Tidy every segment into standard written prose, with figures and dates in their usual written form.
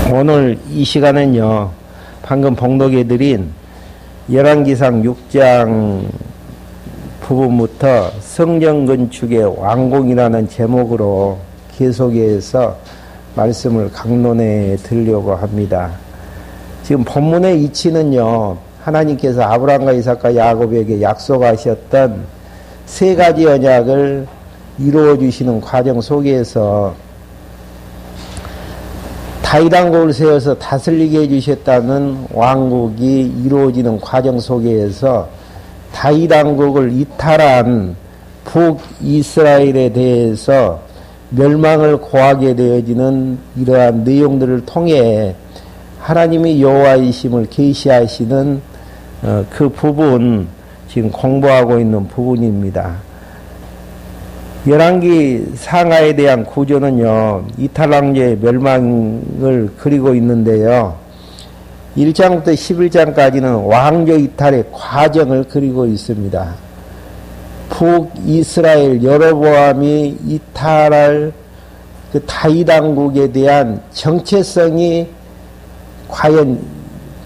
오늘 이 시간은요, 방금 봉독해드린 열왕기상 6장 부분부터 성전 건축의 완공이라는 제목으로 계속해서 말씀을 강론해 드리려고 합니다. 지금 본문의 이치는요, 하나님께서 아브라함과 이삭과 야곱에게 약속하셨던 세 가지 언약을 이루어 주시는 과정 속에서 다윗 왕국을 세워서 다스리게 해주셨다는 왕국이 이루어지는 과정 속에서 다윗 왕국을 이탈한 북이스라엘에 대해서 멸망을 고하게 되어지는 이러한 내용들을 통해 하나님이 여호와이심을 계시하시는 그 부분 지금 공부하고 있는 부분입니다. 열왕기 상하에 대한 구조는요, 이탈왕조의 멸망을 그리고 있는데요, 1장부터 11장까지는 왕조 이탈의 과정을 그리고 있습니다. 북이스라엘 여로보암이 이탈할 그 다윗 왕국에 대한 정체성이 과연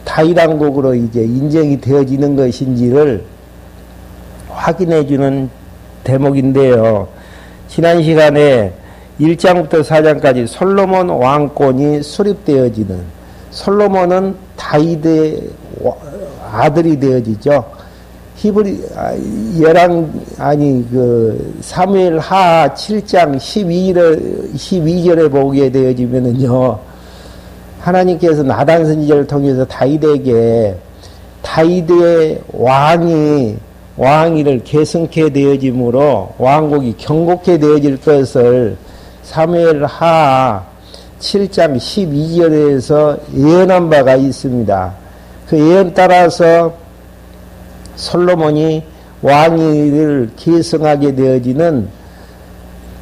다윗 왕국으로 이제 인정이 되어지는 것인지를 확인해 주는 대목인데요. 지난 시간에 1장부터 4장까지 솔로몬 왕권이 수립되어지는, 솔로몬은 다윗의 아들이 되어지죠. 사무엘 하 7장 12절에 보게 되어지면은요, 하나님께서 나단 선지자를 통해서 다윗에게 다윗의 왕위를 계승케 되어짐으로 왕국이 경고케 되어질 것을 사무엘 하 7장 12절에서 예언한 바가 있습니다. 그 예언 따라서 솔로몬이 왕위를 계승하게 되어지는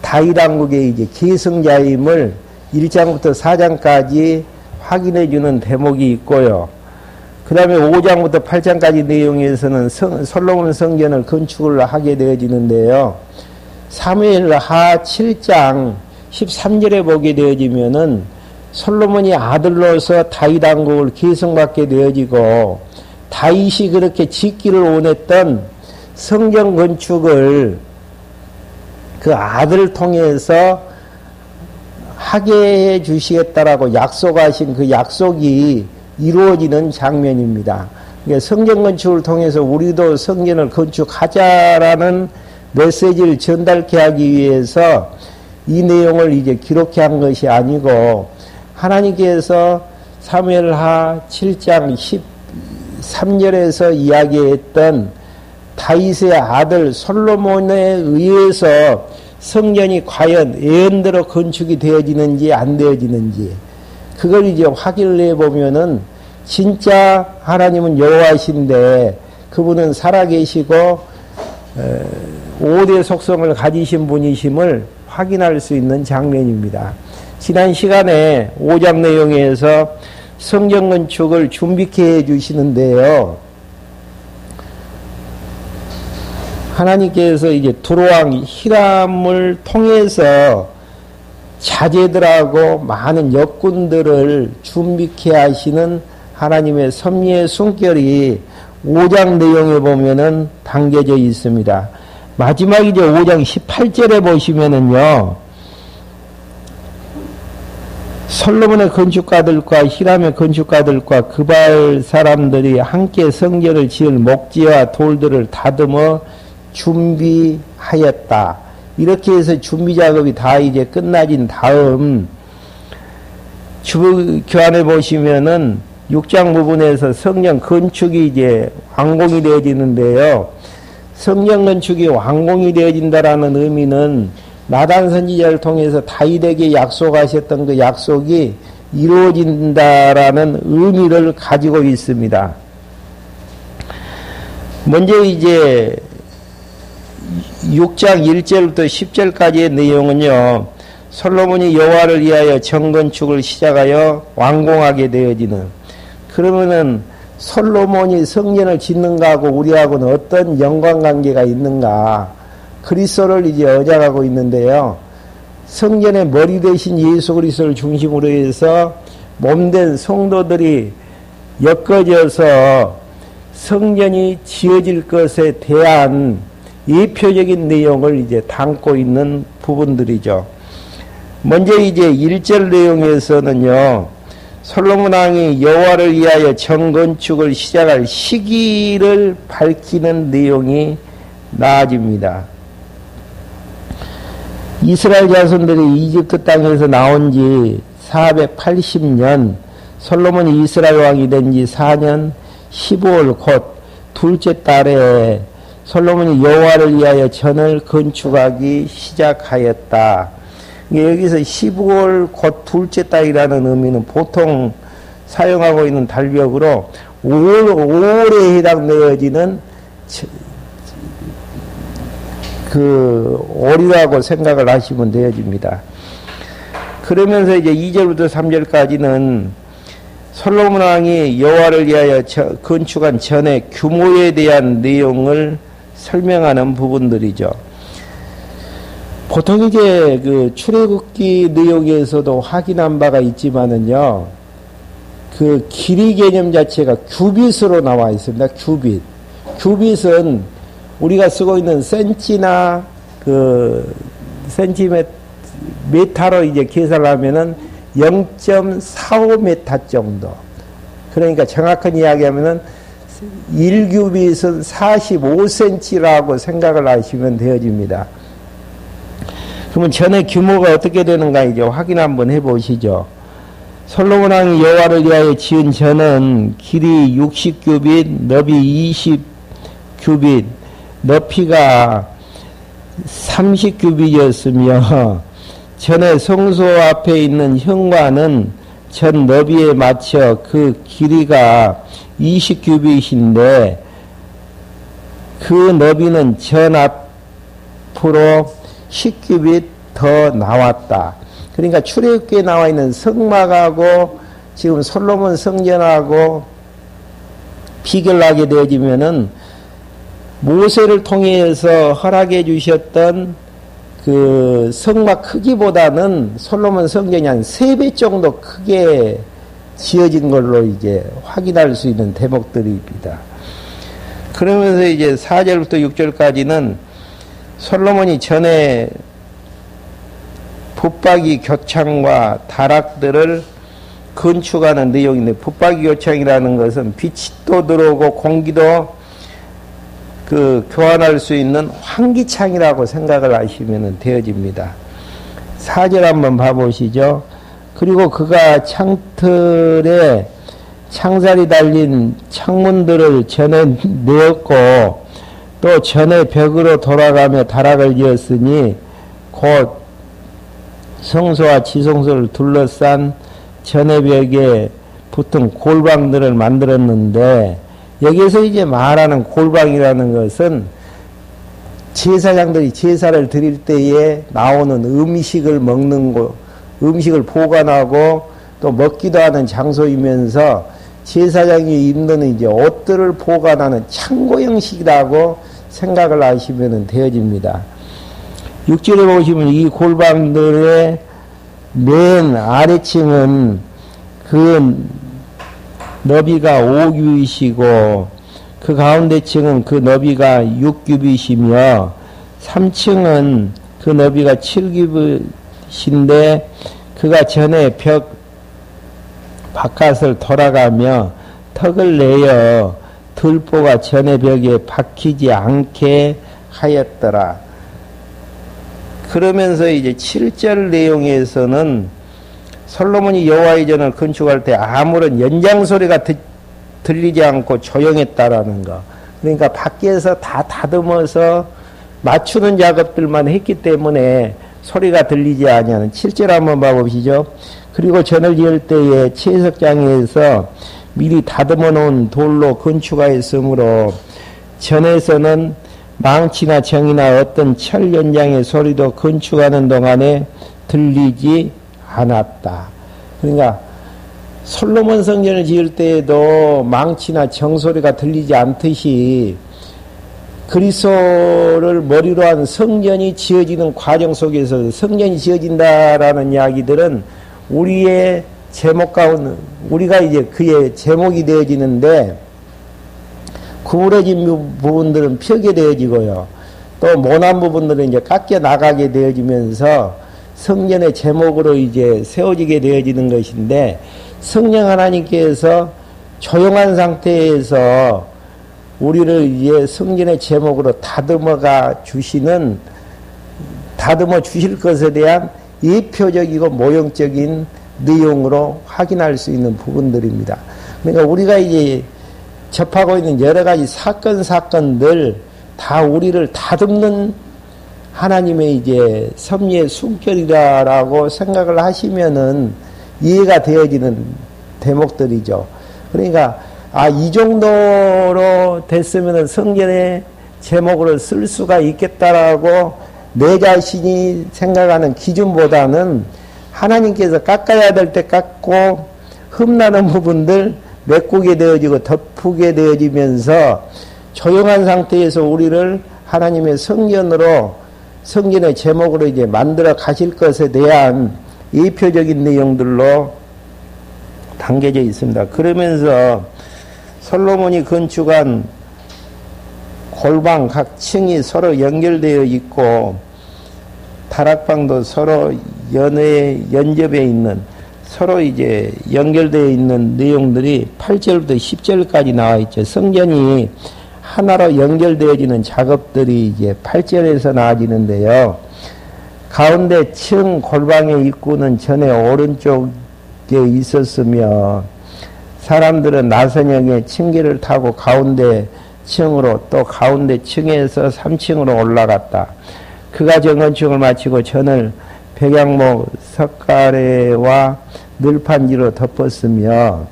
다윗 왕국의 이제 계승자임을 1장부터 4장까지 확인해 주는 대목이 있고요. 그 다음에 5장부터 8장까지 내용에서는 솔로몬 성전을 건축을 하게 되어지는데요. 사무엘 하 7장 13절에 보게 되어지면은 솔로몬이 아들로서 다윗 왕국을 계승받게 되어지고, 다윗이 그렇게 짓기를 원했던 성전 건축을 그 아들을 통해서 하게 해 주시겠다라고 약속하신 그 약속이 이루어지는 장면입니다. 그러니까 성전 건축을 통해서 우리도 성전을 건축하자라는 메시지를 전달케 하기 위해서 이 내용을 이제 기록해 한 것이 아니고, 하나님께서 사무엘 하 7장 13절에서 이야기했던 다윗의 아들 솔로몬에 의해서 성전이 과연 예언대로 건축이 되어지는지 안 되어지는지, 그걸 이제 확인을 해보면은 진짜 하나님은 여호와이신데 그분은 살아계시고 5대 속성을 가지신 분이심을 확인할 수 있는 장면입니다. 지난 시간에 5장 내용에서 성전 건축을 준비케 해주시는데요, 하나님께서 이제 두로왕 히람을 통해서 자제들하고 많은 역군들을 준비케 하시는 하나님의 섭리의 숨결이 5장 내용에 보면은 담겨져 있습니다. 마지막이죠. 5장 18절에 보시면은요, 솔로몬의 건축가들과 히람의 건축가들과 그발 사람들이 함께 성전을 지을 목재와 돌들을 다듬어 준비하였다. 이렇게 해서 준비 작업이 다 이제 끝나진 다음 주부 교환해 보시면은 6장 부분에서 성전 건축이 이제 완공이 되어지는데요. 성전 건축이 완공이 되어진다라는 의미는 나단 선지자를 통해서 다윗에게 약속하셨던 그 약속이 이루어진다라는 의미를 가지고 있습니다. 먼저 이제 6장 1절부터 10절까지의 내용은요, 솔로몬이 여호와를 위하여 정건축을 시작하여 완공하게 되어지는, 그러면은 솔로몬이 성전을 짓는 거하고 우리하고는 어떤 연관관계가 있는가, 그리스도를 이제 언약하고 있는데요, 성전의 머리 대신 예수 그리스도를 중심으로 해서 몸된 성도들이 엮어져서 성전이 지어질 것에 대한 예표적인 내용을 이제 담고 있는 부분들이죠. 먼저 이제 1절 내용에서는요, 솔로몬 왕이 여호와를 위하여 정건축을 시작할 시기를 밝히는 내용이 나아집니다. 이스라엘 자손들이 이집트 땅에서 나온 지 480년, 솔로몬이 이스라엘 왕이 된 지 4년 15월 곧 둘째 달에 솔로몬이 여호와를 위하여 전을 건축하기 시작하였다. 여기서 15월 곧 둘째 달이라는 의미는 보통 사용하고 있는 달력으로 5월에 해당되어지는 그 월이라고 생각을 하시면 되어집니다. 그러면서 이제 2절부터 3절까지는 솔로몬 왕이 여호와를 위하여 건축한 전의 규모에 대한 내용을 설명하는 부분들이죠. 보통 이제 그 출애굽기 내용에서도 확인한 바가 있지만은요, 그 길이 개념 자체가 규빗으로 나와 있습니다. 규빗. 규빗은 우리가 쓰고 있는 센치나 그 센티메타로 이제 계산을 하면은 0.45m 정도. 그러니까 정확한 이야기하면은 1규빗은 45cm라고 생각을 하시면 되어집니다. 그러면 전의 규모가 어떻게 되는가 이제 확인 한번 해보시죠. 솔로몬 왕이 여호와를 위하여 지은 전은 길이 60규빗, 너비 20규빗, 높이가 30규빗이었으며 전의 성소 앞에 있는 현관은 전 너비에 맞춰 그 길이가 20규빗인데 그 너비는 전 앞으로 10규빗 더 나왔다. 그러니까 출애굽기에 나와 있는 성막하고 지금 솔로몬 성전하고 비교를 하게 되어지면은 모세를 통해서 허락해 주셨던 그 성막 크기보다는 솔로몬 성전이 한 3배 정도 크게 지어진 걸로 이제 확인할 수 있는 대목들입니다. 그러면서 이제 4절부터 6절까지는 솔로몬이 전에 붙박이 교창과 다락들을 건축하는 내용인데, 붙박이 교창이라는 것은 빛이 또 들어오고 공기도 그 교환할 수 있는 환기창이라고 생각을 하시면 되어집니다. 4절 한번 봐보시죠. 그리고 그가 창틀에 창살이 달린 창문들을 전에 내었고 또 전에 벽으로 돌아가며 다락을 지었으니 곧 성소와 지성소를 둘러싼 전의 벽에 붙은 골방들을 만들었는데, 여기에서 이제 말하는 골방이라는 것은 제사장들이 제사를 드릴 때에 나오는 음식을 먹는 곳, 음식을 보관하고 또 먹기도 하는 장소이면서 제사장이 입는 이제 옷들을 보관하는 창고 형식이라고 생각을 하시면 되어집니다. 6절에 보시면 이 골방들의 맨 아래층은 그 너비가 5규빗이고 그 가운데 층은 그 너비가 6규빗이며 3층은 그 너비가 7규빗인데 그가 전에 벽 바깥을 돌아가며 턱을 내어 들보가 전의 벽에 박히지 않게 하였더라. 그러면서 이제 7절 내용에서는 솔로몬이 여호와의 전을 건축할 때 아무런 연장 소리가 들리지 않고 조용했다라는 거. 그러니까 밖에서 다 다듬어서 맞추는 작업들만 했기 때문에 소리가 들리지 아니하는. 7절 한번 봐보시죠. 그리고 전을 지을 때에 채석장에서 미리 다듬어 놓은 돌로 건축하였으므로 전에서는 망치나 정이나 어떤 철 연장의 소리도 건축하는 동안에 들리지 않았다. 그러니까 솔로몬 성전을 지을 때에도 망치나 정 소리가 들리지 않듯이 그리스도를 머리로 한 성전이 지어지는 과정 속에서 성전이 지어진다라는 이야기들은 우리의 제목 가운데 우리가 이제 그의 제목이 되어지는데 구부러진 부분들은 펴게 되어지고요. 또 모난 부분들은 이제 깎여 나가게 되어지면서 성전의 제목으로 이제 세워지게 되어지는 것인데 성령 하나님께서 조용한 상태에서 우리를 이제 성전의 제목으로 다듬어 주실 것에 대한 예표적이고 모형적인 내용으로 확인할 수 있는 부분들입니다. 그러니까 우리가 이제 접하고 있는 여러 가지 사건들 다 우리를 다듬는 하나님의 이제 섭리의 숨결이라고 생각을 하시면은 이해가 되어지는 대목들이죠. 그러니까 이 정도로 됐으면은 성전의 제목으로 쓸 수가 있겠다라고 내 자신이 생각하는 기준보다는 하나님께서 깎아야 될 때 깎고 흠나는 부분들 메꾸게 되어지고 덮게 되어지면서 조용한 상태에서 우리를 하나님의 성전의 제목으로 이제 만들어 가실 것에 대한 예표적인 내용들로 담겨져 있습니다. 그러면서 솔로몬이 건축한 골방 각 층이 서로 연결되어 있고 다락방도 서로 연접해 있는 서로 이제 연결되어 있는 내용들이 8절부터 10절까지 나와 있죠. 성전이 하나로 연결되어지는 작업들이 이제 8절에서 나와지는데요. 가운데 층 골방의 입구는 전에 오른쪽에 있었으며 사람들은 나선형의 층계를 타고 가운데 층으로 또 가운데 층에서 3층으로 올라갔다. 그가 정건축을 마치고 전을 백양목 석가래와 늘판지로 덮었으며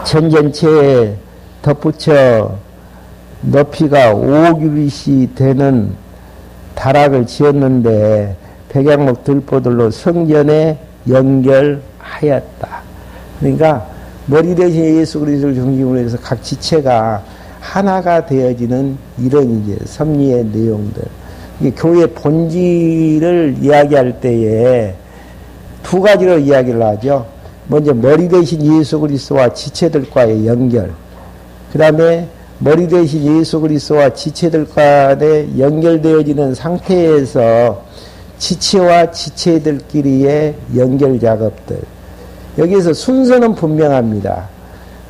전 전체에 덧붙여 높이가 5규빗이 되는 다락을 지었는데 백양목 들보들로 성전에 연결하였다. 그러니까 머리 대신 예수 그리스도를 중심으로 해서 각 지체가 하나가 되어지는 이런 이제 섭리의 내용들. 교회 본질을 이야기할 때에 두 가지로 이야기를 하죠. 먼저 머리 대신 예수 그리스도와 지체들과의 연결. 그 다음에 머리 대신 예수 그리스도와 지체들 간에 연결되어지는 상태에서 지체와 지체들끼리의 연결 작업들. 여기에서 순서는 분명합니다.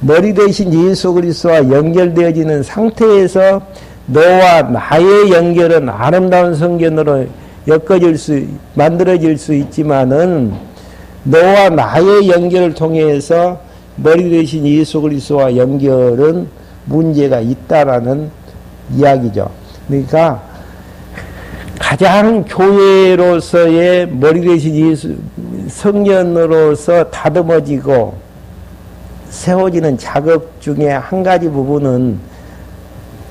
머리 대신 예수 그리스도와 연결되어지는 상태에서 너와 나의 연결은 아름다운 성전으로 만들어질 수 있지만은 너와 나의 연결을 통해서 머리 대신 예수 그리스도와 연결은 문제가 있다라는 이야기죠. 그러니까 가장 교회로서의 머리 대신 예수 성전으로서 다듬어지고 세워지는 작업 중에 한 가지 부분은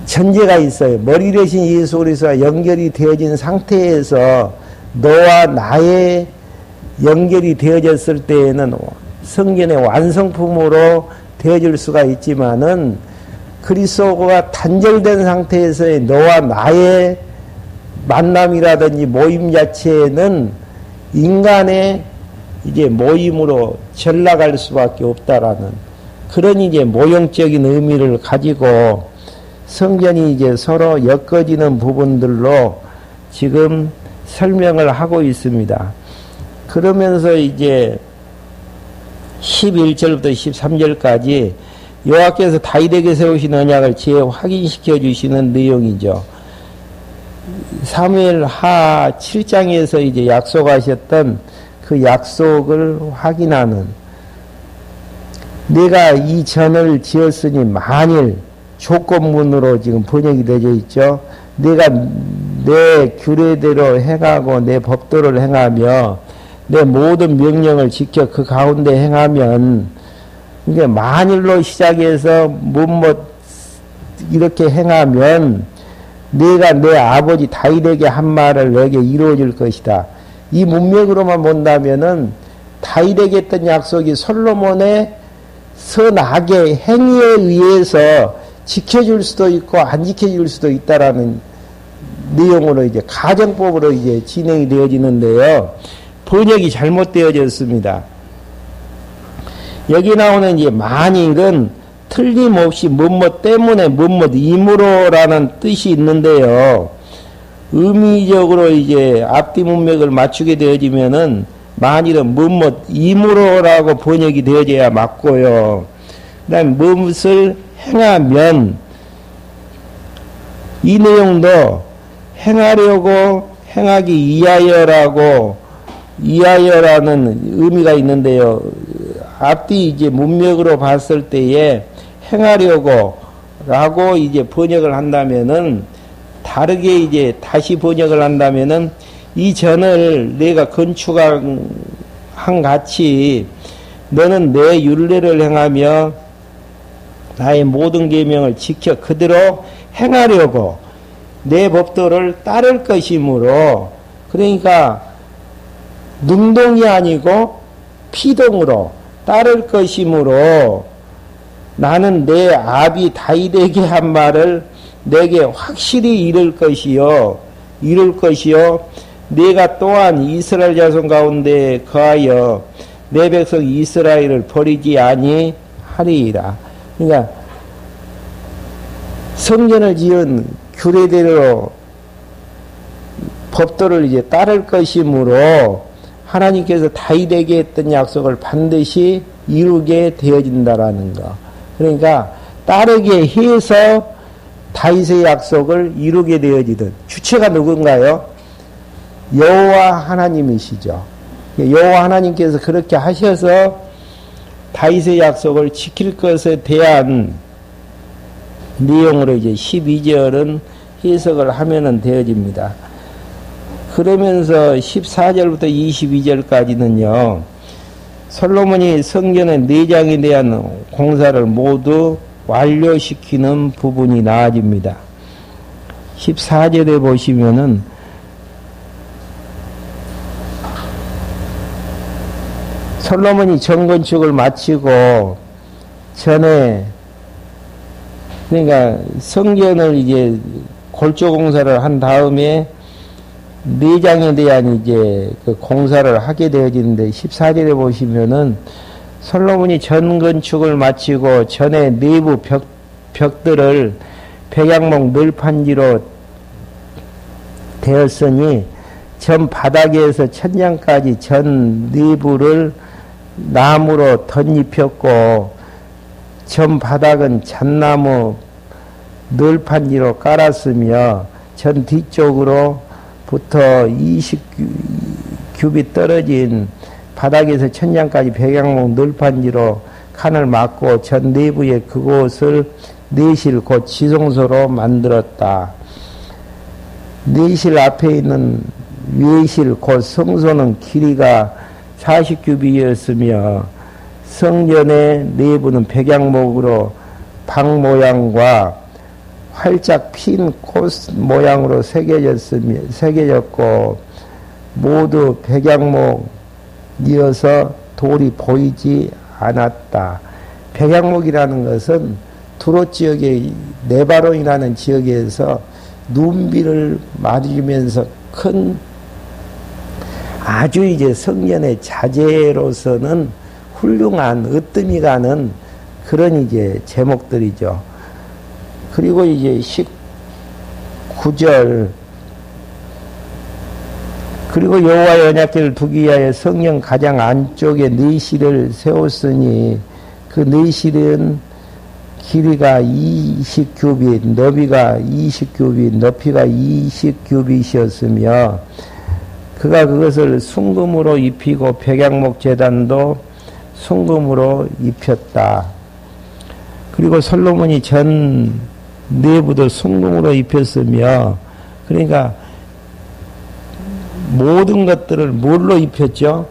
전제가 있어요. 머리 대신 예수 그리스도와 연결이 되어진 상태에서 너와 나의 연결이 되어졌을 때에는 성전의 완성품으로 되어질 수가 있지만은 그리스도가 단절된 상태에서의 너와 나의 만남이라든지 모임 자체는 인간의 이제 모임으로 전락할 수밖에 없다라는 그런 이제 모형적인 의미를 가지고 성전이 이제 서로 엮어지는 부분들로 지금 설명을 하고 있습니다. 그러면서 이제 11절부터 13절까지 여호와께서 다윗에게 세우신 언약을 재확인시켜 주시는 내용이죠. 사무엘 하 7장에서 이제 약속하셨던 그 약속을 확인하는 내가 이 전을 지었으니 만일 조건문으로 지금 번역이 되어 있죠. 내가 내 규례대로 행하고 내 법도를 행하며 내 모든 명령을 지켜 그 가운데 행하면 이게 만일로 시작해서 이렇게 행하면 내가 내 아버지 다윗에게 한 말을 내게 이루어질 것이다. 이 문맥으로만 본다면은 다윗에게 했던 약속이 솔로몬의 선악의 행위에 의해서 지켜줄 수도 있고 안 지켜줄 수도 있다라는 내용으로 이제 가정법으로 이제 진행이 되어지는데요. 번역이 잘못되어졌습니다. 여기 나오는 이제 만익은 틀림없이 뭐뭐 때문에 뭐뭐 이무로라는 뜻이 있는데요. 의미적으로 이제 앞뒤 문맥을 맞추게 되어지면은 만일은 뭐뭐 이무로라고 번역이 되어져야 맞고요. 그다음 무엇을 행하면 이 내용도 행하려고 행하기 이하여라는 의미가 있는데요. 앞뒤 이제 문맥으로 봤을 때에 행하려고 라고 이제 번역을 한다면은 다르게 이제 다시 번역을 한다면은 이 전을 내가 건축한 같이 너는 내 율례를 행하며 나의 모든 계명을 지켜 그대로 행하려고 내 법도를 따를 것이므로 그러니까 능동이 아니고 피동으로 따를 것이므로 나는 내 아비 다윗에게 한 말을 내게 확실히 이룰 것이요 내가 또한 이스라엘 자손 가운데 거하여 내 백성 이스라엘을 버리지 아니하리이라. 그러니까 성전을 지은 규례대로 법도를 이제 따를 것이므로 하나님께서 다윗에게 했던 약속을 반드시 이루게 되어진다라는 거. 그러니까 따르게 해서 다윗의 약속을 이루게 되어지든 주체가 누군가요? 여호와 하나님이시죠. 여호와 하나님께서 그렇게 하셔서 다윗의 약속을 지킬 것에 대한 내용으로 이제 12절은 해석을 하면은 되어집니다. 그러면서 14절부터 22절까지는요, 솔로몬이 성전의 내장에 대한 공사를 모두 완료시키는 부분이 나아집니다. 14절에 보시면은 솔로몬이 정건축을 마치고 전에 그러니까 성전을 이제 골조 공사를 한 다음에 내장에 대한 이제 그 공사를 하게 되어지는데 14절에 보시면은 솔로몬이 전 건축을 마치고 전에 내부 벽들을 백양목 널판지로 되었으니 전 바닥에서 천장까지 전 내부를 나무로 덧입혔고 전 바닥은 잣나무 널판지로 깔았으며 전 뒤쪽으로부터 20규빗 떨어진 바닥에서 천장까지 백양목 널판지로 칸을 막고 전 내부에 그곳을 내실 곧 지성소로 만들었다. 내실 앞에 있는 외실 곧 성소는 길이가 40규빗이었으며 성전의 내부는 백양목으로 방 모양과 활짝 핀 꽃 모양으로 새겨졌고 모두 백양목이어서 돌이 보이지 않았다. 백양목이라는 것은 두로 지역의 네바론이라는 지역에서 눈비를 맞으면서 큰 아주 이제 성전의 자재로서는 훌륭한 으뜸이 가는 그런 이제 제목들이죠. 그리고 이제 19절 그리고 여호와의 언약궤를 두기 위하여 성령 가장 안쪽에 내실을 세웠으니 그 내실은 길이가 20규빗, 너비가 20규빗, 높이가 20규빗이었으며 그가 그것을 순금으로 입히고 백양목 제단도 순금으로 입혔다. 그리고 솔로몬이 전 내부도 순금으로 입혔으며 그러니까 모든 것들을 뭘로 입혔죠?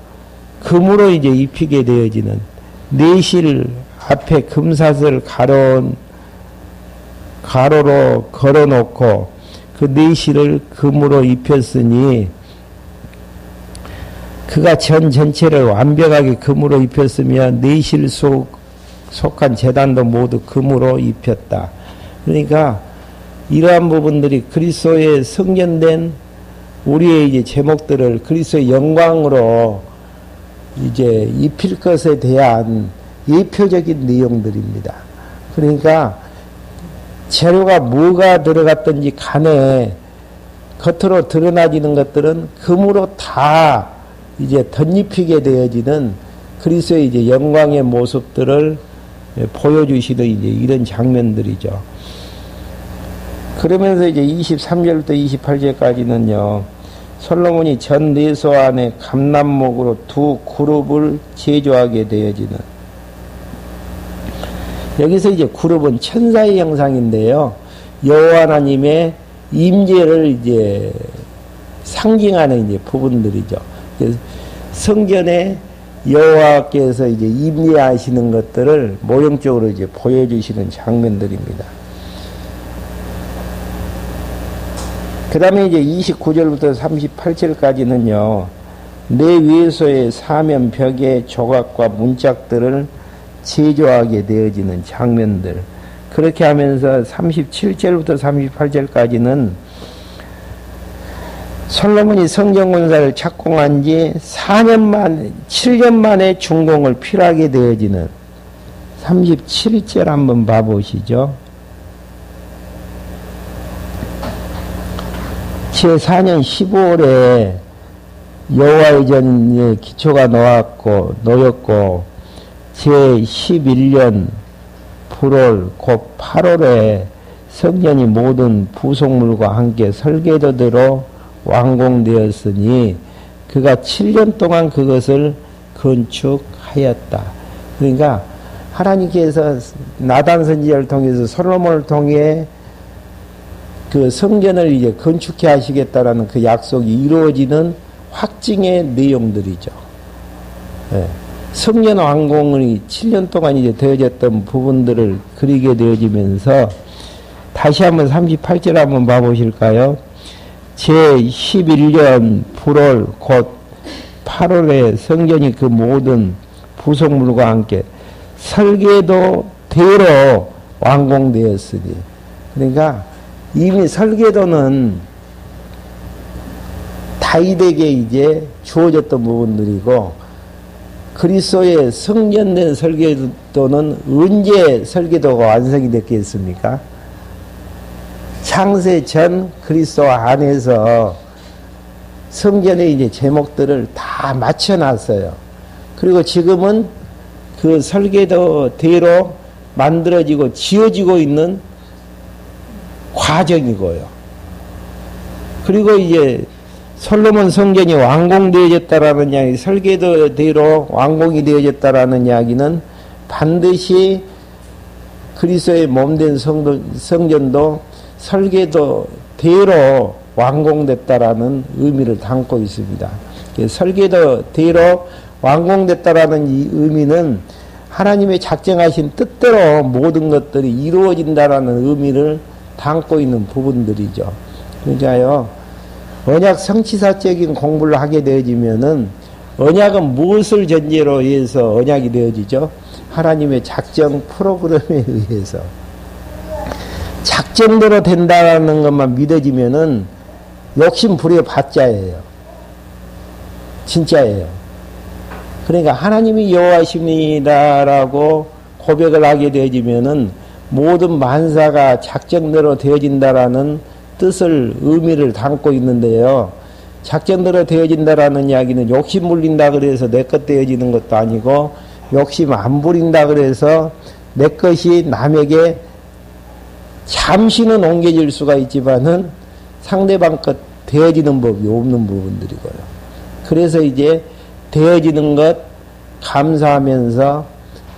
금으로 이제 입히게 되어지는 내실 앞에 금사슬 가로로 걸어놓고 그 내실을 금으로 입혔으니 그가 전체를 완벽하게 금으로 입혔으며 내실 속한 제단도 모두 금으로 입혔다. 그러니까 이러한 부분들이 그리스도의 성전된 우리의 이제 제목들을 그리스도의 영광으로 이제 입힐 것에 대한 예표적인 내용들입니다. 그러니까 재료가 뭐가 들어갔든지 간에 겉으로 드러나지는 것들은 금으로 다 이제 덧입히게 되어지는 그리스도의 이제 영광의 모습들을 보여주시는 이제 이런 장면들이죠. 그러면서 이제 23절부터 28절까지는요, 솔로몬이 전 내소 안에 감람목으로 두 그룹을 제조하게 되어지는, 여기서 이제 그룹은 천사의 형상인데요, 여호와 하나님의 임재를 이제 상징하는 이제 부분들이죠. 성전에 여호와께서 이제 임재하시는 것들을 모형적으로 이제 보여주시는 장면들입니다. 그 다음에 이제 29절부터 38절까지는요, 내 외소의 사면 벽의 조각과 문짝들을 제조하게 되어지는 장면들. 그렇게 하면서 37절부터 38절까지는 솔로몬이 성전 건설을 착공한 지 7년 만에 준공을 필요하게 되어지는 37절 한번 봐보시죠. 제4년 15월에 여호와의 전에 기초가 놓였고 제11년 불월 곧 8월에 성전이 모든 부속물과 함께 설계도대로 완공되었으니 그가 7년 동안 그것을 건축하였다. 그러니까 하나님께서 나단 선지자를 통해서 솔로몬을 통해 그 성전을 이제 건축해 하시겠다라는 그 약속이 이루어지는 확증의 내용들이죠. 네. 성전 완공이 7년 동안 이제 되어졌던 부분들을 그리게 되어지면서 다시 한번 38절 한번 봐보실까요? 제11년 불월 곧 8월에 성전이 그 모든 부속물과 함께 설계도대로 완공되었으니, 그러니까 이미 설계도는 다윗에게 이제 주어졌던 부분들이고, 그리스도의 성전된 설계도는 언제 설계도가 완성이 됐겠습니까? 창세 전 그리스도 안에서 성전의 이제 제목들을 다 맞춰놨어요. 그리고 지금은 그 설계도대로 만들어지고 지어지고 있는 과정이고요. 그리고 이제 솔로몬 성전이 완공되어졌다라는 이야기, 설계도대로 완공이 되어졌다라는 이야기는 반드시 그리스도의 몸된 성전도 설계도대로 완공됐다라는 의미를 담고 있습니다. 설계도대로 완공됐다라는 이 의미는 하나님의 작정하신 뜻대로 모든 것들이 이루어진다라는 의미를 담고 있는 부분들이죠. 그러니까요, 언약 성취사적인 공부를 하게 되어지면은, 언약은 무엇을 전제로 해서 언약이 되어지죠? 하나님의 작정 프로그램에 의해서. 작정대로 된다는 것만 믿어지면은 욕심 부려 받자예요. 진짜예요. 그러니까 하나님이 여호와십니다라고 고백을 하게 되어지면은 모든 만사가 작정대로 되어진다라는 뜻을, 의미를 담고 있는데요. 작정대로 되어진다라는 이야기는 욕심 물린다 그래서 내 것 되어지는 것도 아니고, 욕심 안 부린다 그래서 내 것이 남에게 잠시는 옮겨질 수가 있지만은 상대방 것 되어지는 법이 없는 부분들이고요. 그래서 이제 되어지는 것 감사하면서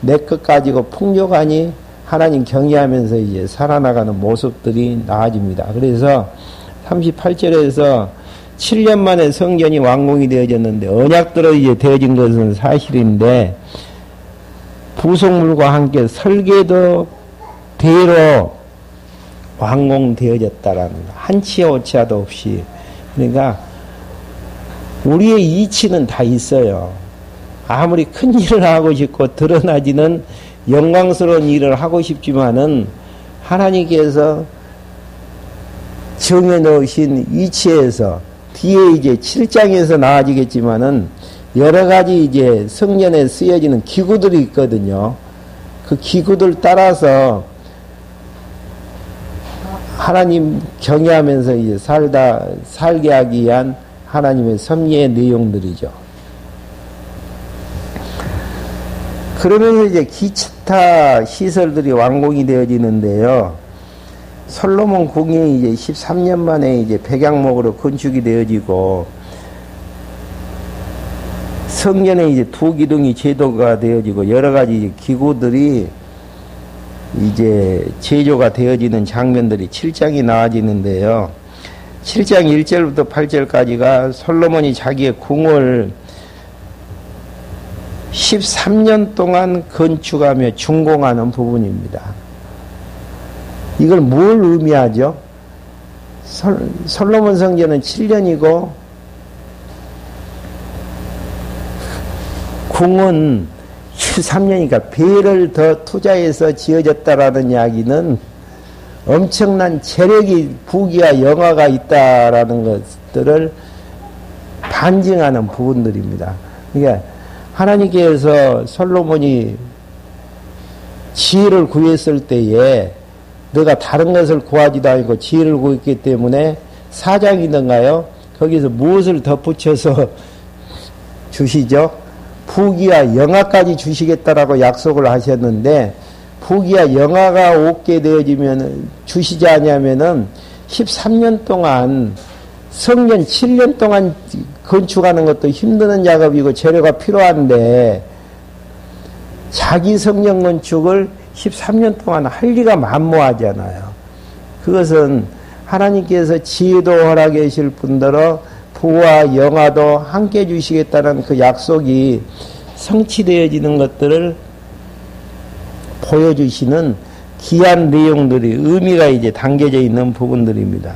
내 것 가지고 풍족하니 하나님 경외하면서 이제 살아나가는 모습들이 나아집니다. 그래서 38절에서 7년 만에 성전이 완공이 되어졌는데, 언약대로 이제 되어진 것은 사실인데, 부속물과 함께 설계도대로 완공되어졌다라는 거. 한치의 오차도 없이. 그러니까 우리의 이치는 다 있어요. 아무리 큰 일을 하고 싶고 드러나지는 영광스러운 일을 하고 싶지만은 하나님께서 정해 놓으신 이치에서 뒤에 이제 7장에서 나아지겠지만은 여러 가지 이제 성전에 쓰여지는 기구들이 있거든요. 그 기구들 따라서 하나님 경외하면서 이제 살게 하기 위한 하나님의 섭리의 내용들이죠. 그러면서 이제 기타 시설들이 완공이 되어지는데요. 솔로몬 궁이 이제 13년 만에 이제 백양목으로 건축이 되어지고, 성전에 이제 두 기둥이 제도가 되어지고, 여러 가지 기구들이 이제 제조가 되어지는 장면들이 7장이 나와지는데요. 7장 1절부터 8절까지가 솔로몬이 자기의 궁을 13년 동안 건축하며 준공하는 부분입니다. 이걸 뭘 의미하죠? 솔로몬 성전은 7년이고 궁은 13년이니까 배를 더 투자해서 지어졌다라는 이야기는 엄청난 재력이 부귀와 영화가 있다라는 것들을 반증하는 부분들입니다. 그러니까 하나님께서 솔로몬이 지혜를 구했을 때에 너가 다른 것을 구하지도 않고 지혜를 구했기 때문에 사장이던가요? 거기서 무엇을 덧붙여서 주시죠? 부귀와 영화까지 주시겠다라고 약속을 하셨는데, 부귀와 영화가 얻게 되어지면 주시지 않냐면은 13년 동안 성전 7년 동안 건축하는 것도 힘드는 작업이고 재료가 필요한데 자기 성전 건축을 13년 동안 할 리가 만무하잖아요. 그것은 하나님께서 지혜도 허락해 주실 뿐더러 부와 영화도 함께 주시겠다는 그 약속이 성취되어지는 것들을 보여주시는 귀한 내용들이 의미가 이제 담겨져 있는 부분들입니다.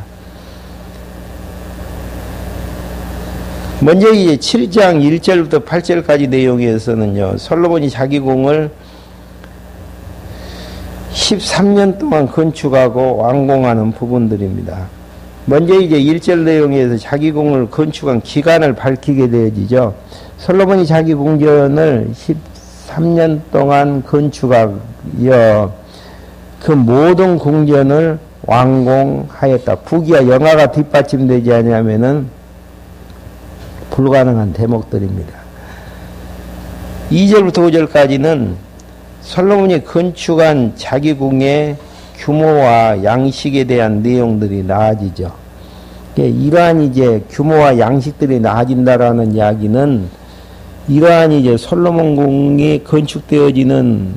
먼저 이제 7장 1절부터 8절까지 내용에서는요, 솔로몬이 자기 궁을 13년 동안 건축하고 완공하는 부분들입니다. 먼저 이제 1절 내용에서 자기 궁을 건축한 기간을 밝히게 되어지죠. 솔로몬이 자기 궁전을 13년 동안 건축하여 그 모든 궁전을 완공하였다. 부귀와 영화가 뒷받침되지 않으면은 불가능한 대목들입니다. 2절부터 5절까지는 솔로몬이 건축한 자기 궁의 규모와 양식에 대한 내용들이 나아지죠. 이러한 이제 규모와 양식들이 나아진다라는 이야기는 이러한 이제 솔로몬 궁이 건축되어지는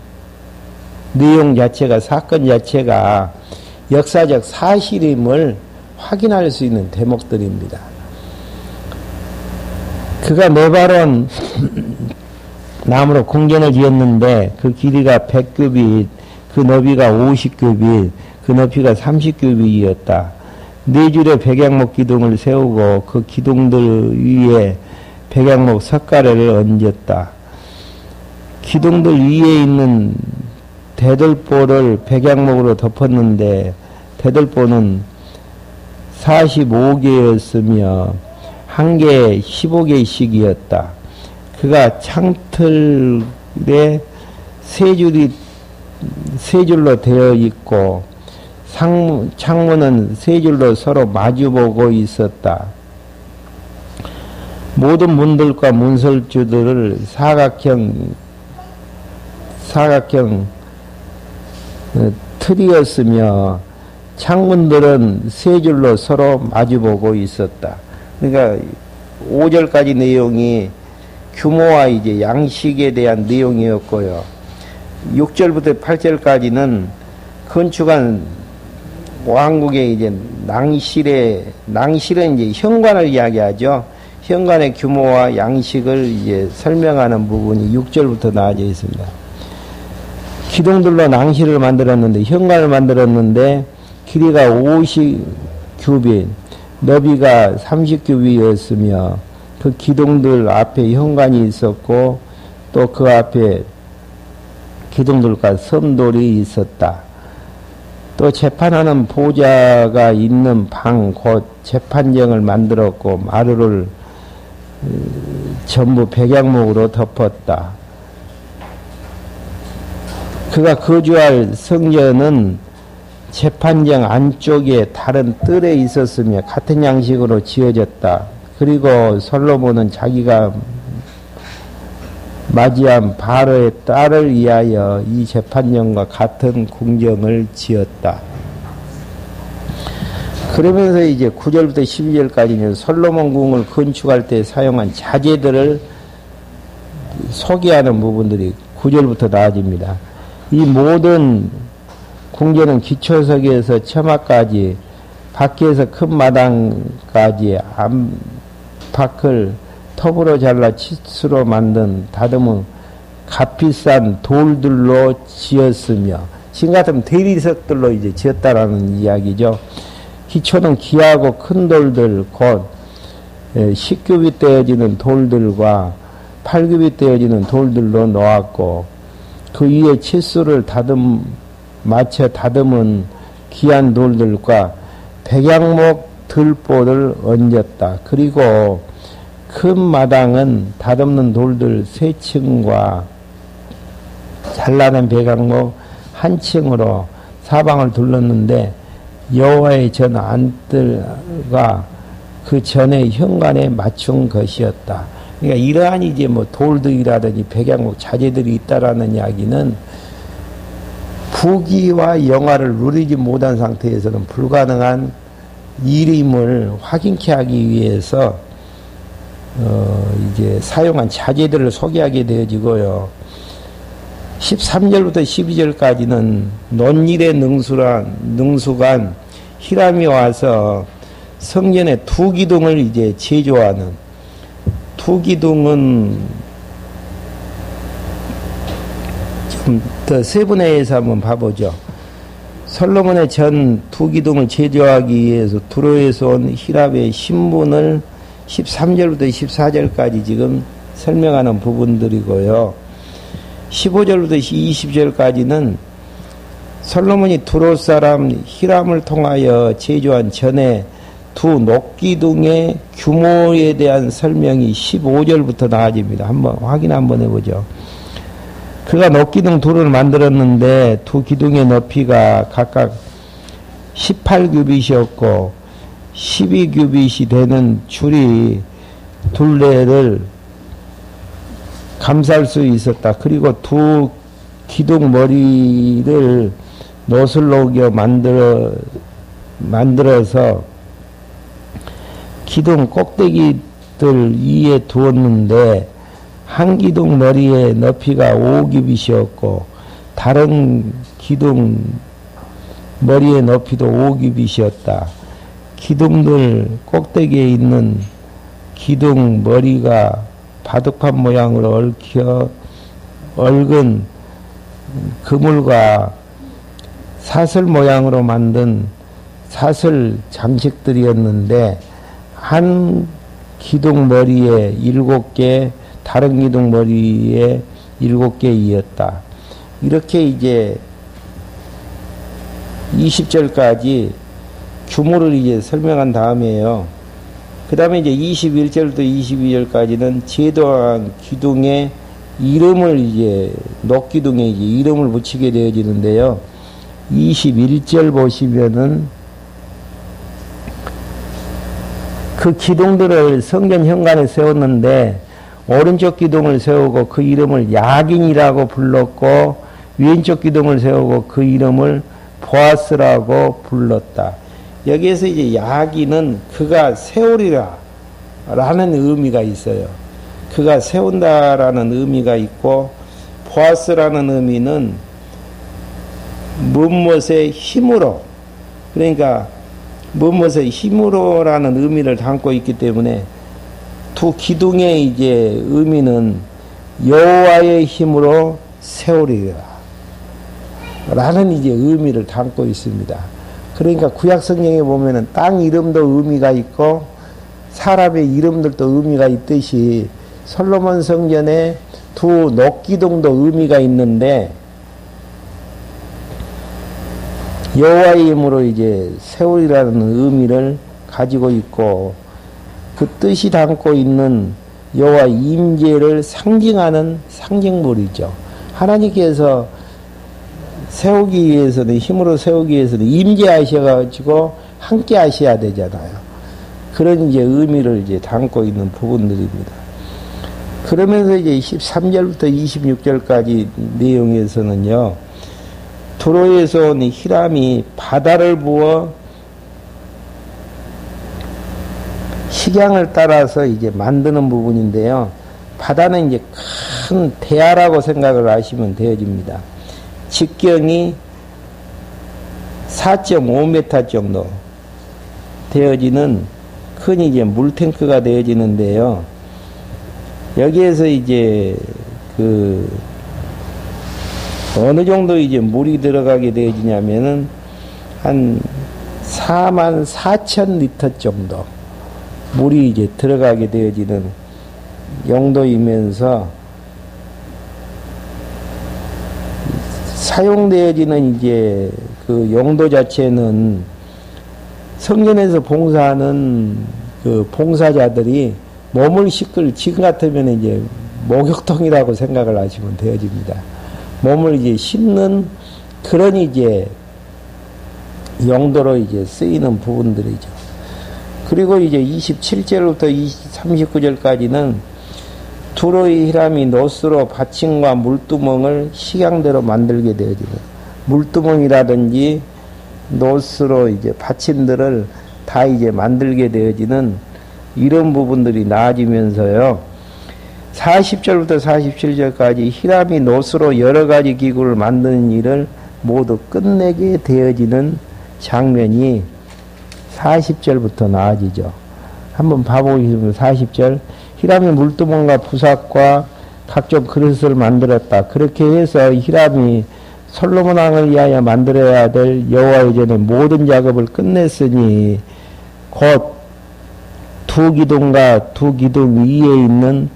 내용 자체가, 사건 자체가 역사적 사실임을 확인할 수 있는 대목들입니다. 그가 네바론 나무로 궁전을 지었는데 그 길이가 100규빗, 그 너비가 50규빗, 그 높이가 30규빗이었다. 네 줄의 백양목 기둥을 세우고 그 기둥들 위에 백양목 석가래를 얹었다. 기둥들 위에 있는 대들보를 백양목으로 덮었는데 대들보는 45개였으며 한 개에 15개씩이었다. 그가 창틀에 세 줄로 되어 있고 창문은 세 줄로 서로 마주보고 있었다. 모든 문들과 문설주들을 사각형 틀이었으며 창문들은 세 줄로 서로 마주보고 있었다. 그러니까 5절까지 내용이 규모와 이제 양식에 대한 내용이었고요. 6절부터 8절까지는 건축한 왕국의 이제 낭실은 이제 현관을 이야기하죠. 현관의 규모와 양식을 이제 설명하는 부분이 6절부터 나와져 있습니다. 기둥들로 낭실을 만들었는데, 현관을 만들었는데, 길이가 50규빗, 너비가 30규빗이었으며, 그 기둥들 앞에 현관이 있었고, 또 그 앞에 기둥들과 섬돌이 있었다. 또 재판하는 보좌가 있는 방, 곧 재판정을 만들었고, 마루를 전부 백양목으로 덮었다. 그가 거주할 성전은 재판정 안쪽에 다른 뜰에 있었으며 같은 양식으로 지어졌다. 그리고 솔로몬은 자기가 맞이한 바로의 딸을 위하여 이 재판정과 같은 궁정을 지었다. 그러면서 이제 9절부터 12절까지는 솔로몬 궁을 건축할 때 사용한 자재들을 소개하는 부분들이 9절부터 나아집니다. 이 모든 궁전은 기초석에서 처마까지 밖에서 큰 마당까지 안팎을 톱으로 잘라 치수로 만든 다듬은 값비싼 돌들로 지었으며 지금 같으면 대리석들로 이제 지었다라는 이야기죠. 기초는 귀하고 큰 돌들 곧 10규빗 되어지는 돌들과 8규빗 되어지는 돌들로 놓았고 그 위에 치수를 맞춰 다듬은 귀한 돌들과 백양목 들보를 얹었다. 그리고 큰 마당은 다듬는 돌들 3층과 잘라낸 백양목 한 층으로 사방을 둘렀는데 여호와의 전 안뜰과 그 전의 현관에 맞춘 것이었다. 그러니까 이러한 이제 뭐 돌들이라든지 백양목 자재들이 있다라는 이야기는 부귀와 영화를 누리지 못한 상태에서는 불가능한 일임을 확인케 하기 위해서 이제 사용한 자재들을 소개하게 되어지고요. 13절부터 12절까지는 논일의 능수간 히람이 와서 성전의 두 기둥을 이제 제조하는 두 기둥은 좀 더 세분화해서 한번 봐보죠. 솔로몬의 전 두 기둥을 제조하기 위해서 두로에서 온 히람의 신분을 13절부터 14절까지 지금 설명하는 부분들이고요. 15절부터 20절까지는 솔로몬이 두로 사람 히람을 통하여 제조한 전에 두 녹기둥의 규모에 대한 설명이 15절부터 나아집니다. 한번 확인 한번 해보죠. 그가 녹기둥 둘을 만들었는데 두 기둥의 높이가 각각 18규빗이었고 12규빗이 되는 줄이 둘레를 감쌀 수 있었다. 그리고 두 기둥 머리를 노슬 녹여 만들어서 기둥 꼭대기들 위에 두었는데 한 기둥 머리의 높이가 5규빗이었고 다른 기둥 머리의 높이도 5규빗이었다. 기둥들 꼭대기에 있는 기둥 머리가 바둑판 모양으로 얽은 그물과 사슬 모양으로 만든 사슬 장식들이었는데 한 기둥 머리에 7개, 다른 기둥 머리에 7개이었다. 이렇게 이제 20절까지 규모를 이제 설명한 다음에요. 그 다음에 이제 21절부터 22절까지는 제도한 기둥의 이름을 이제, 녹기둥에 이제 이름을 붙이게 되어지는데요. 21절 보시면은 그 기둥들을 성전 현관에 세웠는데 오른쪽 기둥을 세우고 그 이름을 야긴이라고 불렀고 왼쪽 기둥을 세우고 그 이름을 보아스라고 불렀다. 여기에서 이제 야긴은 그가 세우리라 라는 의미가 있어요. 그가 세운다라는 의미가 있고 보아스라는 의미는 무엇의 힘으로, 그러니까 무엇의 힘으로라는 의미를 담고 있기 때문에 두 기둥의 이제 의미는 여호와의 힘으로 세우리라 라는 이제 의미를 담고 있습니다. 그러니까 구약 성경에 보면은 땅 이름도 의미가 있고 사람의 이름들도 의미가 있듯이 솔로몬 성전에 두 녹기둥도 의미가 있는데 여호와의 힘으로 이제 세우리라는 의미를 가지고 있고 그 뜻이 담고 있는 여호와 임재를 상징하는 상징물이죠. 하나님께서 세우기 위해서는, 힘으로 세우기 위해서는 임재하셔가지고 함께 하셔야 되잖아요. 그런 이제 의미를 이제 담고 있는 부분들입니다. 그러면서 이제 13절부터 26절까지 내용에서는요, 두로에서 온 히람이 바다를 부어 식양을 따라서 이제 만드는 부분인데요. 바다는 이제 큰 대하라고 생각을 하시면 되어집니다. 직경이 4.5m 정도 되어지는 큰 이제 물탱크가 되어지는데요. 여기에서 이제 어느 정도 이제 물이 들어가게 되어지냐면은 한 44,000리터 정도 물이 이제 들어가게 되어지는 용도이면서 사용되어지는 이제 그 용도 자체는 성전에서 봉사하는 그 봉사자들이 몸을 씻을, 지금 같으면 이제 목욕통이라고 생각을 하시면 되어집니다. 몸을 이제 씻는 그런 이제 용도로 이제 쓰이는 부분들이죠. 그리고 이제 27절부터 39절까지는 두로의 히람이 노스로 받침과 물두멍을 식양대로 만들게 되어지는, 물두멍이라든지 노스로 이제 받침들을 다 이제 만들게 되어지는 이런 부분들이 나아지면서요. 40절부터 47절까지 히람이 노스로 여러 가지 기구를 만드는 일을 모두 끝내게 되어지는 장면이 40절부터 나아지죠. 한번 봐보시면 40절, 히람이 물두멍과 부삭과 각종 그릇을 만들었다. 그렇게 해서 히람이 솔로몬 왕을 위하여 만들어야 될 여호와의 전에 모든 작업을 끝냈으니 곧 두 기둥과 두 기둥 위에 있는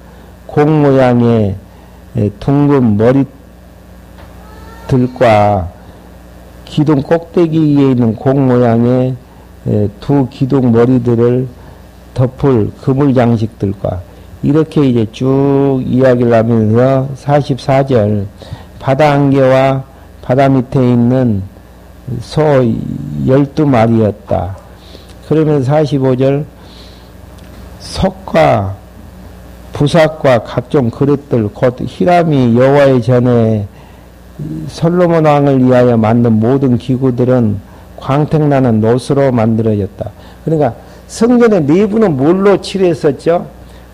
공 모양의 둥근 머리들과 기둥 꼭대기 위에 있는 공 모양의 두 기둥 머리들을 덮을 그물 장식들과 이렇게 이제 쭉 이야기를 하면서 44절, 바다 안개와 바다 밑에 있는 소 12마리였다. 그러면 45절, 석과 부삭과 각종 그릇들 곧 히람이 여호와의 전에 솔로몬 왕을 위하여 만든 모든 기구들은 광택나는 노스로 만들어졌다. 그러니까 성전의 내부는 뭘로 칠했었죠?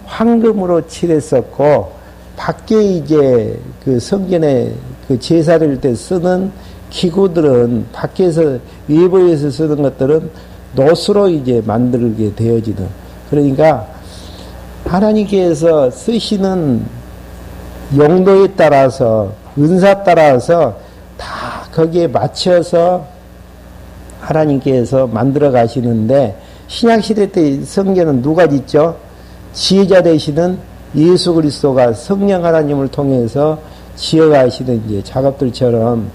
황금으로 칠했었고, 밖에 이제 그 성전에 그 제사를 때 쓰는 기구들은 밖에서, 외부에서 쓰는 것들은 노스로 이제 만들게 되어지는. 그러니까 하나님께서 쓰시는 용도에 따라서, 은사 따라서 다 거기에 맞춰서 하나님께서 만들어 가시는데, 신약시대 때 성전은 누가 짓죠? 지혜자 되시는 예수 그리스도가 성령 하나님을 통해서 지어가시는 이제 작업들처럼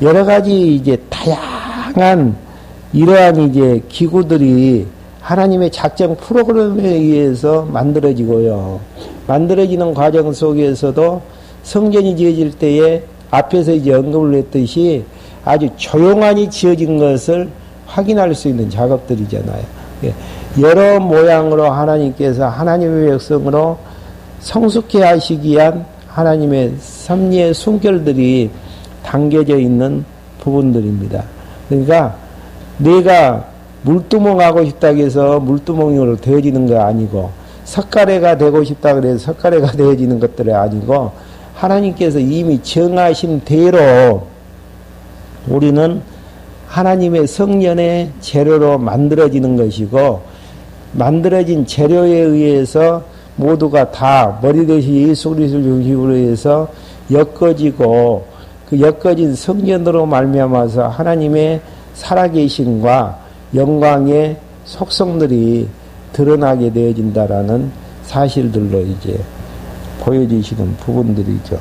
여러 가지 이제 다양한 이러한 이제 기구들이 하나님의 작정 프로그램에 의해서 만들어지고요. 만들어지는 과정 속에서도 성전이 지어질 때에 앞에서 이제 언급을 했듯이 아주 조용하니 지어진 것을 확인할 수 있는 작업들이잖아요. 여러 모양으로 하나님께서 하나님의 백성으로 성숙해 하시기 위한 하나님의 섭리의 숨결들이 담겨져 있는 부분들입니다. 그러니까 내가 물두멍 하고 싶다고 해서 물두멍으로 되어지는 거 아니고, 석가래가 되고 싶다 그래서 석가래가 되어지는 것들이 아니고, 하나님께서 이미 정하신 대로 우리는 하나님의 성전의 재료로 만들어지는 것이고, 만들어진 재료에 의해서 모두가 다 머리 대신 예수 그리스도를 중심으로 해서 엮어지고, 그 엮어진 성전으로 말미암아서 하나님의 살아계심과 영광의 속성들이 드러나게 되어진다라는 사실들로 이제 보여지시는 부분들이죠.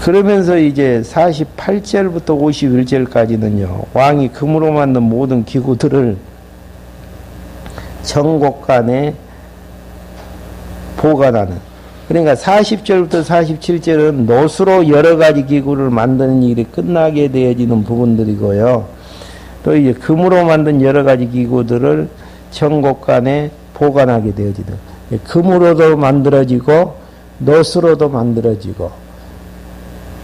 그러면서 이제 48절부터 51절까지는요, 왕이 금으로 만든 모든 기구들을 정곡간에 보관하는. 그러니까 40절부터 47절은 노수로 여러 가지 기구를 만드는 일이 끝나게 되어지는 부분들이고요. 또 이제 금으로 만든 여러 가지 기구들을 정곡간에 보관하게 되어지는. 금으로도 만들어지고 노수로도 만들어지고.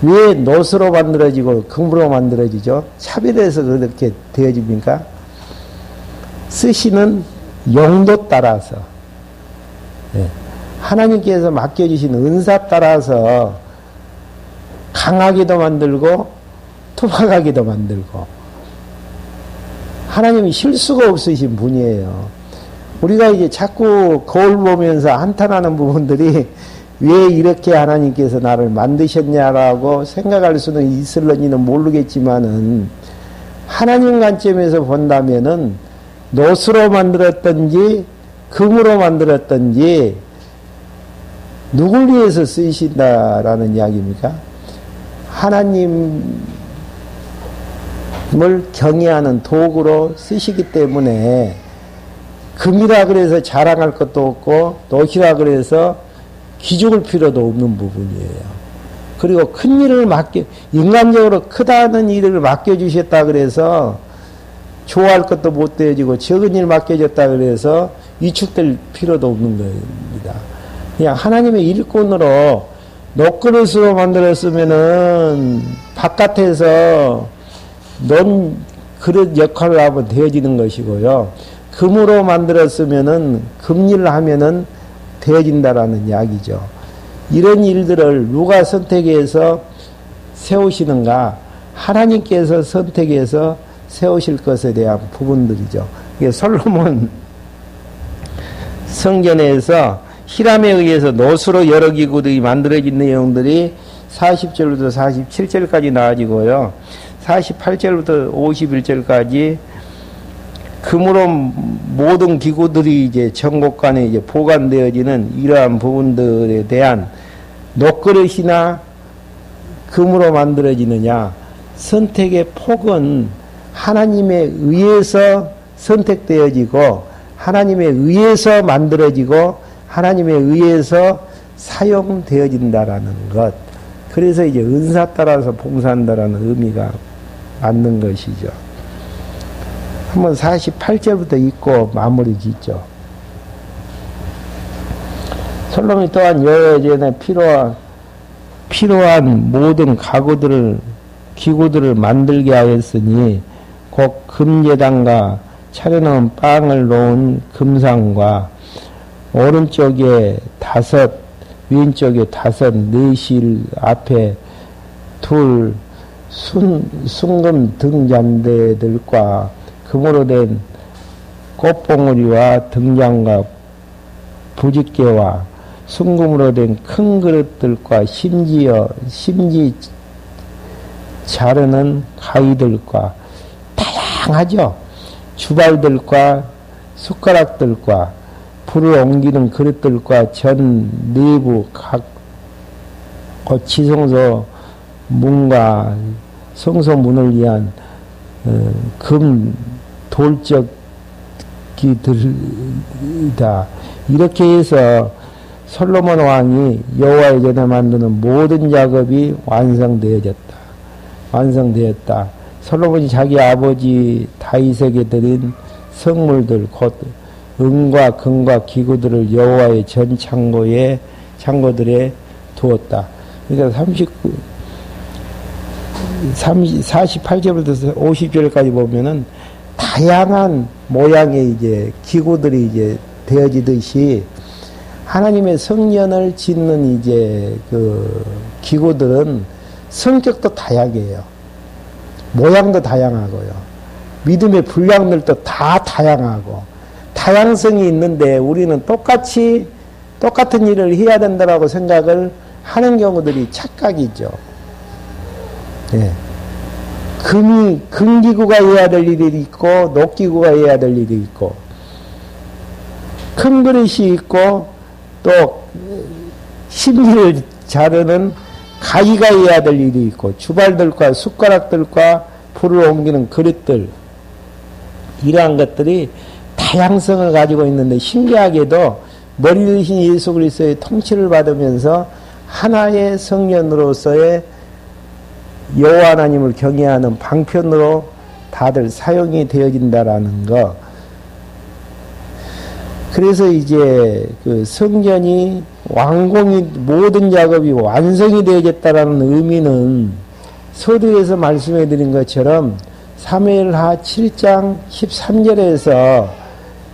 왜 노수로 만들어지고 금으로 만들어지죠? 차별해서 그렇게 되어집니까? 쓰시는 용도 따라서. 예. 하나님께서 맡겨주신 은사 따라서 강하게도 만들고 투박하게도 만들고. 하나님이 실수가 없으신 분이에요. 우리가 이제 자꾸 거울 보면서 한탄하는 부분들이 왜 이렇게 하나님께서 나를 만드셨냐라고 생각할 수는 있을런지는 모르겠지만은 하나님 관점에서 본다면은 노수로 만들었던지 금으로 만들었던지 누굴 위해서 쓰신다라는 이야기입니까? 하나님을 경외하는 도구로 쓰시기 때문에 금이라 그래서 자랑할 것도 없고 노시라 그래서 기죽을 필요도 없는 부분이에요. 그리고 큰 일을 인간적으로 크다는 일을 맡겨주셨다 그래서 좋아할 것도 못 되어지고 적은 일 맡겨줬다 그래서 위축될 필요도 없는 겁니다. 그냥 하나님의 일꾼으로 녹그릇으로 만들었으면은 바깥에서 논 그릇 역할을 하면 되어지는 것이고요. 금으로 만들었으면은 금일을 하면은 되어진다라는 이야기죠. 이런 일들을 누가 선택해서 세우시는가? 하나님께서 선택해서 세우실 것에 대한 부분들이죠. 이게 솔로몬 성전에서 히람에 의해서 노수로 여러 기구들이 만들어진 내용들이 40절부터 47절까지 나와지고요. 48절부터 51절까지 금으로 모든 기구들이 이제 정곡간에 이제 보관되어지는 이러한 부분들에 대한 녹그릇이나 금으로 만들어지느냐, 선택의 폭은 하나님에 의해서 선택되어지고 하나님에 의해서 만들어지고 하나님에 의해서 사용되어진다라는 것. 그래서 이제 은사 따라서 봉사한다라는 의미가 맞는 것이죠. 한번 48절부터 읽고 마무리 짓죠. 솔로몬이 또한 여호와전에 필요한 모든 기구들을 만들게 하였으니 곧 금제단과 차려놓은 빵을 놓은 금상과 오른쪽에 5, 왼쪽에 5, 내실 앞에 2 순금 등잔대들과 금으로 된 꽃봉오리와 등잔과 부직개와 순금으로 된 큰 그릇들과 심지 자르는 가위들과 다양하죠. 주발들과 숟가락들과 불을 옮기는 그릇들과 전 내부 각 지성소 문과 성소문을 위한 금 돌적기들이다. 이렇게 해서 솔로몬 왕이 여호와의 전에 만드는 모든 작업이 완성되었다. 솔로몬이 자기 아버지 다윗에게 드린 성물들 곧 은과 금과 기구들을 여호와의 전 창고들에 두었다. 그러니까 48절부터 50절까지 보면은 다양한 모양의 이제 기구들이 이제 되어지듯이 하나님의 성전을 짓는 이제 그 기구들은 성격도 다양해요. 모양도 다양하고요. 믿음의 분량들도 다 다양하고 다양성이 있는데 우리는 똑같은 일을 해야 된다라고 생각을 하는 경우들이 착각이죠. 예. 금기구가 해야 될 일이 있고 녹기구가 해야 될 일이 있고 큰 그릇이 있고 또 심기를 자르는 가위가 해야 될 일이 있고 주발들과 숟가락들과 불을 옮기는 그릇들 이러한 것들이 다양성을 가지고 있는데 신기하게도 머리 대신 예수 그리스도의 통치를 받으면서 하나의 성년으로서의 여호와 하나님을 경외하는 방편으로 다들 사용이 되어진다라는 거. 그래서 이제 그 성전이 완공이 모든 작업이 완성이 되어졌다라는 의미는 서두에서 말씀해 드린 것처럼 사무엘하 7장 13절에서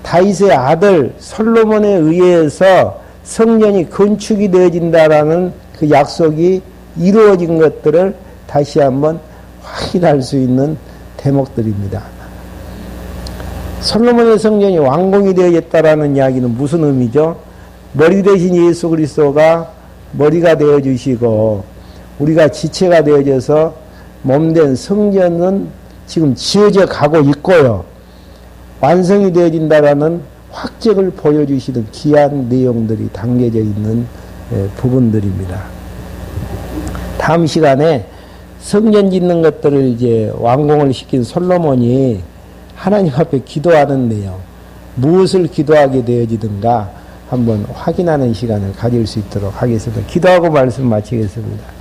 다윗의 아들 솔로몬에 의해서 성전이 건축이 되어진다라는 그 약속이 이루어진 것들을 다시 한번 확인할 수 있는 대목들입니다. 솔로몬의 성전이 완공이 되어졌다라는 이야기는 무슨 의미죠? 머리 대신 예수 그리스도가 머리가 되어주시고 우리가 지체가 되어져서 몸된 성전은 지금 지어져 가고 있고요. 완성이 되어진다라는 확증을 보여주시는 귀한 내용들이 담겨져 있는 부분들입니다. 다음 시간에 성전 짓는 것들을 이제 완공을 시킨 솔로몬이 하나님 앞에 기도하는 내용, 무엇을 기도하게 되어지든가 한번 확인하는 시간을 가질 수 있도록 하겠습니다. 기도하고 말씀 마치겠습니다.